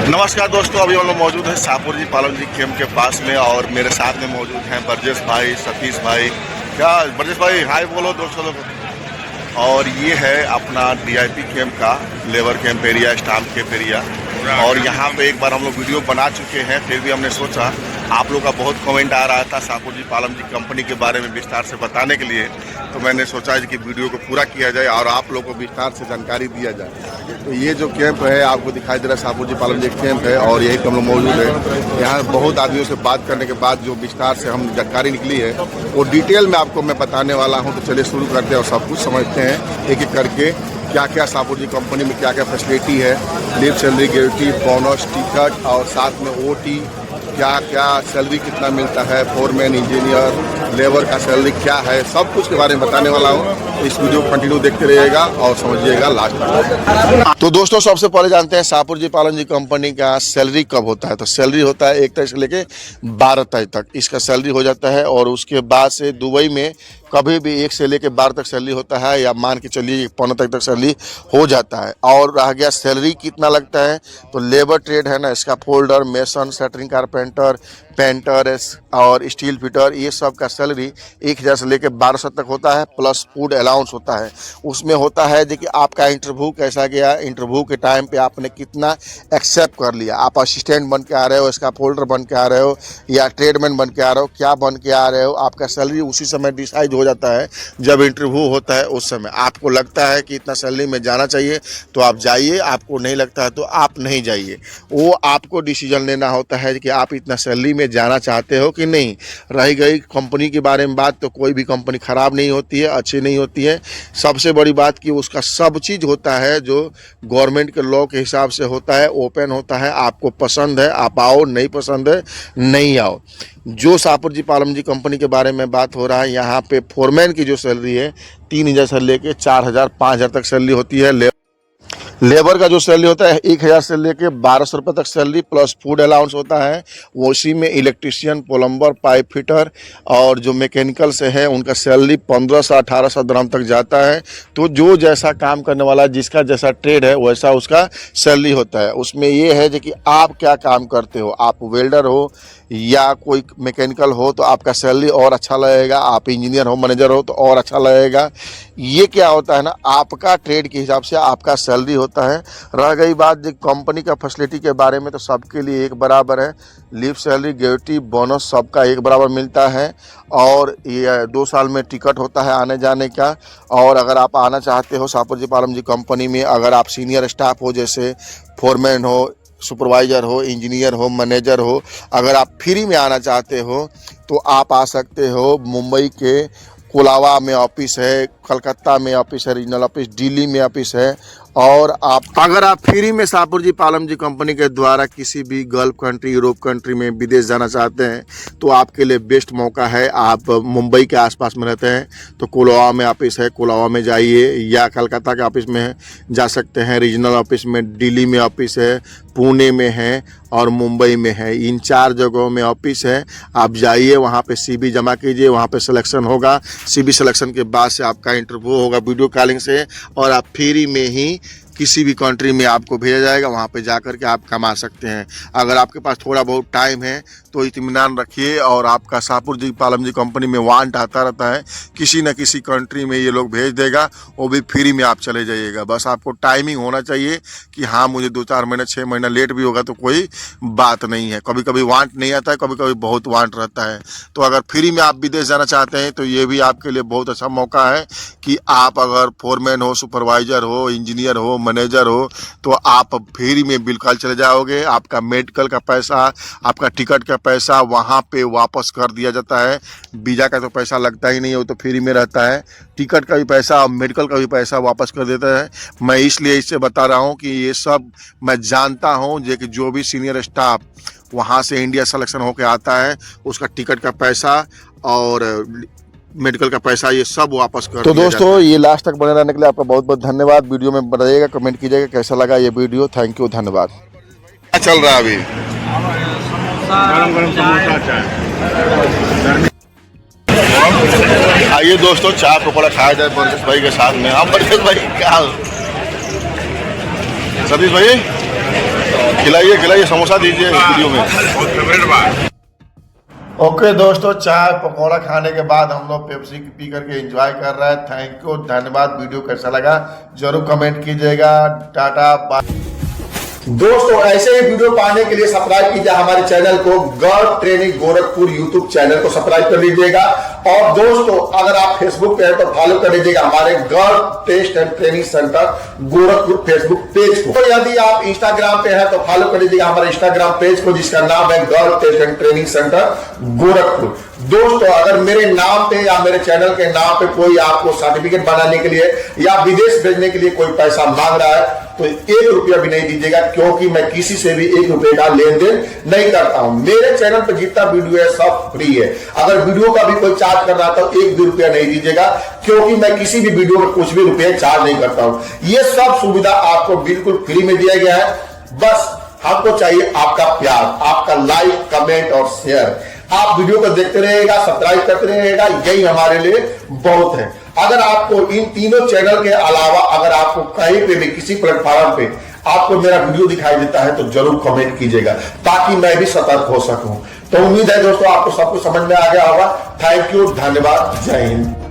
नमस्कार दोस्तों, अभी हम लोग मौजूद हैं शाहपुर जी पालन जी कैंप के पास में और मेरे साथ में मौजूद हैं ब्रजेश भाई, सतीश भाई। क्या ब्रजेश भाई हाय बोलो दोस्तों लोग। और ये है अपना डीआईपी कैंप का labour camp area, stamp camp area. और यहाँ पे एक बार हम लोग वीडियो बना चुके हैं, फिर भी हमने सोचा आप लोग का बहुत कमेंट आ रहा था शाहपुर जी पालन जी कंपनी के बारे में विस्तार से बताने के लिए, तो मैंने सोचा कि वीडियो को पूरा किया जाए और आप लोगों को विस्तार से जानकारी दिया जाए। तो ये जो कैंप है आपको दिखाई दे रहा है शाहपुर जी पालन जी कैंप है और यही हम लोग मौजूद है। यहाँ बहुत आदमियों से बात करने के बाद जो विस्तार से हम जानकारी निकली है वो डिटेल में आपको मैं बताने वाला हूँ। तो चलिए शुरू करते हैं और सब कुछ समझते हैं एक एक करके, क्या क्या शाहपुर जी कंपनी में क्या क्या फैसिलिटी है, leave salary, gratuity, bonus, ticket और साथ में ओटी, क्या क्या सैलरी कितना मिलता है, फोरमैन, इंजीनियर, लेबर का सैलरी क्या है, सब कुछ के बारे में बताने वाला हूँ। इस वीडियो को कंटिन्यू देखते रहिएगा और समझिएगा लास्ट तक। तो दोस्तों सबसे पहले जानते हैं शाहपुर जी पालन जी कंपनी का सैलरी कब होता है। तो सैलरी होता है 1 तारीख से लेके 12 तारीख तक इसका सैलरी हो जाता है। और उसके बाद से दुबई में कभी भी 1 से लेके 12 तक सैलरी होता है, या मान के चलिए 15 तारीख तक सैलरी हो जाता है। और रह गया सैलरी कितना लगता है, तो लेबर ट्रेड है ना, इसका folder, mason, shuttering, carpenter, painter और स्टील फिटर, ये सब का सैलरी 1000 से लेकर 1200 तक होता है। प्लस फूड अलाउंस होता है। उसमें होता है देखिए आपका इंटरव्यू कैसा गया, इंटरव्यू के टाइम पे आपने कितना एक्सेप्ट कर लिया, आप असिस्टेंट बन के आ रहे हो, इसका फोल्डर बन के आ रहे हो या ट्रेडमैन बन के आ रहे हो, क्या बन के आ रहे हो, आपका सैलरी उसी समय डिसाइड हो जाता है। जब इंटरव्यू होता है उस समय आपको लगता है कि इतना सैलरी में जाना चाहिए तो आप जाइए, आपको नहीं लगता है तो आप नहीं जाइए। वो आपको डिसीजन लेना होता है कि आप इतना सैलरी में जाना चाहते हो कि नहीं। रह गई कंपनी के बारे में बात, तो कोई भी कंपनी ख़राब नहीं होती है, अच्छी नहीं होती है। सबसे बड़ी बात कि उसका सब चीज़ होता है जो गवर्नमेंट के लॉ के हिसाब से होता है, ओपन होता है। आपको पसंद है आप आओ, नहीं पसंद है नहीं आओ। जो शाहपुर जी पालन जी कंपनी के बारे में बात हो रहा है, यहाँ पे फोरमैन की जो सैलरी है 3000 से लेके 4000 5000 तक सैलरी होती है। लेबर का जो सैलरी होता है 1000 से लेके 1200 रुपये तक सैलरी, प्लस फूड अलाउंस होता है। वो उसी में इलेक्ट्रीशियन, प्लम्बर, पाइप फिटर और जो मैकेनिकल से है उनका सैलरी 1500 1800 दिरहम तक जाता है। तो जो जैसा काम करने वाला, जिसका जैसा ट्रेड है वैसा उसका सैलरी होता है। उसमें ये है कि आप क्या काम करते हो, आप वेल्डर हो या कोई मैकेनिकल हो तो आपका सैलरी और अच्छा लगेगा, आप इंजीनियर हो, मैनेजर हो तो और अच्छा लगेगा। ये क्या होता है ना, आपका ट्रेड के हिसाब से आपका सैलरी होता है। रह गई बात जो कंपनी का फैसिलिटी के बारे में, तो सबके लिए एक बराबर है। लीव सैलरी, ग्रेजुटी, बोनस सबका एक बराबर मिलता है। और ये 2 साल में टिकट होता है आने जाने का। और अगर आप आना चाहते हो शाहपुर जी पालन जी कंपनी में, अगर आप सीनियर स्टाफ हो, जैसे फोरमैन हो, सुपरवाइज़र हो, इंजीनियर हो, मैनेजर हो, अगर आप फ्री में आना चाहते हो तो आप आ सकते हो। मुंबई के कोलावा में ऑफिस है, कलकत्ता में ऑफिस है, रीजनल ऑफिस, दिल्ली में ऑफिस है। और अगर आप फ्री में शाहपुर जी पालन जी कंपनी के द्वारा किसी भी गल्फ कंट्री, यूरोप कंट्री में विदेश जाना चाहते हैं तो आपके लिए बेस्ट मौका है। आप मुंबई के आसपास में रहते हैं तो कोलावा में ऑफिस है, कोलावा में जाइए, या कलकत्ता के ऑफिस में जा सकते हैं, रीजनल ऑफिस में, दिल्ली में ऑफिस है, पुणे में है और मुंबई में है। इन 4 जगहों में ऑफिस है। आप जाइए, वहाँ पे CV जमा कीजिए, वहाँ पे सिलेक्शन होगा। CV सिलेक्शन के बाद से आपका इंटरव्यू होगा वीडियो कॉलिंग से, और आप फ्री में ही किसी भी कंट्री में आपको भेजा जाएगा, वहाँ पे जा कर के आप कमा सकते हैं। अगर आपके पास थोड़ा बहुत टाइम है तो इत्मीनान रखिए। और आपका शाहपुर जी पालन जी कंपनी में वांट आता रहता है, किसी न किसी कंट्री में ये लोग भेज देगा, वो भी फ्री में आप चले जाइएगा। बस आपको टाइमिंग होना चाहिए कि हाँ मुझे 2-4 महीने 6 महीना लेट भी होगा तो कोई बात नहीं है। कभी कभी वांट नहीं आता है, कभी कभी बहुत वांट रहता है। तो अगर फ्री में आप विदेश जाना चाहते हैं तो ये भी आपके लिए बहुत अच्छा मौका है कि आप अगर फोरमैन हो, सुपरवाइज़र हो, इंजीनियर हो, मैनेजर हो तो आप फ्री में बिल्कुल चले जाओगे। आपका मेडिकल का पैसा, आपका टिकट का पैसा वहाँ पे वापस कर दिया जाता है। वीज़ा का तो पैसा लगता ही नहीं है, वो तो फ्री में रहता है। टिकट का भी पैसा और मेडिकल का भी पैसा वापस कर देता है। मैं इसलिए इससे बता रहा हूँ कि ये सब मैं जानता हूँ कि जो भी सीनियर स्टाफ वहाँ से इंडिया सिलेक्शन होकर आता है उसका टिकट का पैसा और मेडिकल का पैसा ये सब वापस कर। तो दोस्तों ये लास्ट तक बने रहने के लिए आपका बहुत बहुत धन्यवाद। वीडियो में बताइएगा, कमेंट कीजिएगा कैसा लगा ये वीडियो। थैंक यू, धन्यवाद। क्या चल रहा है अभी? गरम समोसा चाय। आइए दोस्तों चाय पकौड़ा खाया जाए ब्रजेश भाई के साथ में। हम ब्रजेश भाई क्या हाल? सतीश भाई खिलाइए खिलाइए, समोसा दीजिए वीडियो में। ओके दोस्तों, चाय पकौड़ा खाने के बाद हम लोग पेप्सी पी करके एंजॉय कर रहे हैं। थैंक यू, धन्यवाद। वीडियो कैसा लगा जरूर कमेंट कीजिएगा। Tata bye. दोस्तों ऐसे ही वीडियो पाने के लिए सब्सक्राइब कीजिए हमारे चैनल को, girl training Gorakhpur YouTube channel को सब्सक्राइब कर लीजिएगा। और दोस्तों अगर आप फेसबुक पे हैं तो फॉलो कर लीजिएगा हमारे girl test and training centre Gorakhpur Facebook page को। तो यदि आप इंस्टाग्राम पे हैं तो फॉलो कर लीजिएगा हमारे इंस्टाग्राम पेज को, जिसका नाम है girl test and training centre Gorakhpur. दोस्तों अगर मेरे नाम पे या मेरे चैनल के नाम पे कोई आपको सर्टिफिकेट बनाने के लिए या विदेश भेजने के लिए कोई पैसा मांग रहा है तो 1 रुपया भी नहीं दीजिएगा, क्योंकि मैं किसी से भी 1 रुपए का लेन देन नहीं करता हूं। मेरे चैनल पर जितना वीडियो है सब फ्री है। अगर वीडियो का भी कोई चार्ज कर रहा था तो 1 भी रुपया नहीं दीजिएगा, क्योंकि मैं किसी भी वीडियो में कुछ भी रुपया चार्ज नहीं करता हूं। ये सब सुविधा आपको बिल्कुल फ्री में दिया गया है। बस हमको चाहिए आपका प्यार, आपका लाइक, कमेंट और शेयर। आप वीडियो को देखते रहिएगा, सब्सक्राइब करते रहिएगा, यही हमारे लिए बहुत है। अगर आपको इन तीनों चैनल के अलावा अगर आपको कहीं पे भी किसी प्लेटफॉर्म पे आपको मेरा वीडियो दिखाई देता है तो जरूर कमेंट कीजिएगा, ताकि मैं भी सतर्क हो सकूं। तो उम्मीद है दोस्तों आपको सब कुछ समझ में आ गया होगा। थैंक यू, धन्यवाद, जय हिंद।